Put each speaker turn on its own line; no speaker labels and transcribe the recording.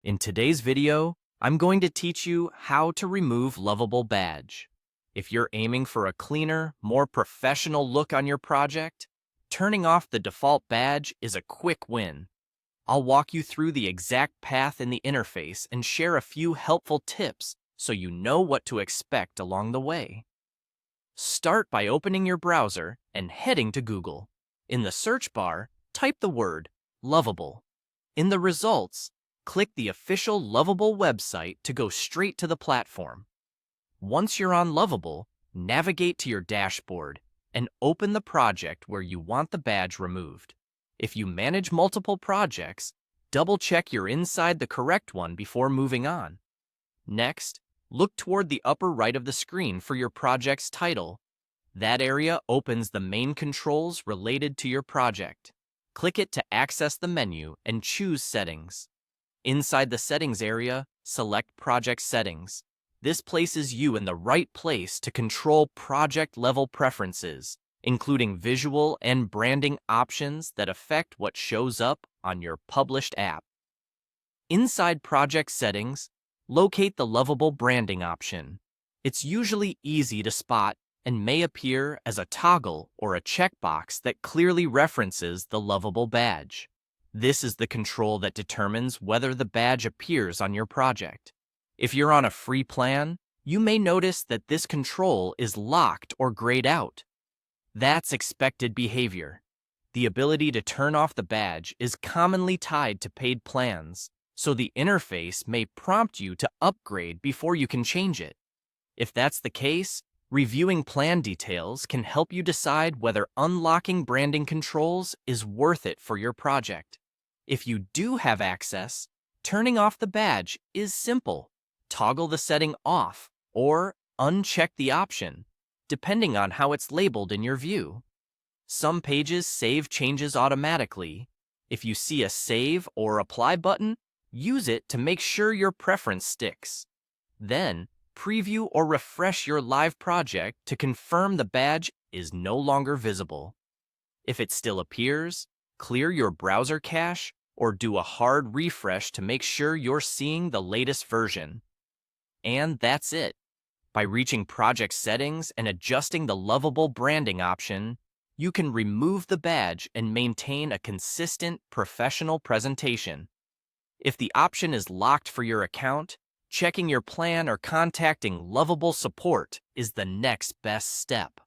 In today's video, I'm going to teach you how to remove Lovable badge. If you're aiming for a cleaner, more professional look on your project, turning off the default badge is a quick win. I'll walk you through the exact path in the interface and share a few helpful tips so you know what to expect along the way. Start by opening your browser and heading to Google. In the search bar, type the word Lovable. In the results, click the official Lovable website to go straight to the platform. Once you're on Lovable, navigate to your dashboard and open the project where you want the badge removed. If you manage multiple projects, double-check you're inside the correct one before moving on. Next, look toward the upper right of the screen for your project's title. That area opens the main controls related to your project. Click it to access the menu and choose Settings. Inside the Settings area, select Project Settings. This places you in the right place to control project-level preferences, including visual and branding options that affect what shows up on your published app. Inside Project Settings, locate the Lovable branding option. It's usually easy to spot and may appear as a toggle or a checkbox that clearly references the Lovable badge. This is the control that determines whether the badge appears on your project. If you're on a free plan, you may notice that this control is locked or grayed out. That's expected behavior. The ability to turn off the badge is commonly tied to paid plans, so the interface may prompt you to upgrade before you can change it. If that's the case, reviewing plan details can help you decide whether unlocking branding controls is worth it for your project. If you do have access, turning off the badge is simple. Toggle the setting off or uncheck the option, depending on how it's labeled in your view. Some pages save changes automatically. If you see a Save or Apply button, use it to make sure your preference sticks. Then, preview or refresh your live project to confirm the badge is no longer visible. If it still appears, clear your browser cache or do a hard refresh to make sure you're seeing the latest version. And that's it. By reaching Project Settings and adjusting the Lovable branding option, you can remove the badge and maintain a consistent, professional presentation. If the option is locked for your account, checking your plan or contacting Lovable support is the next best step.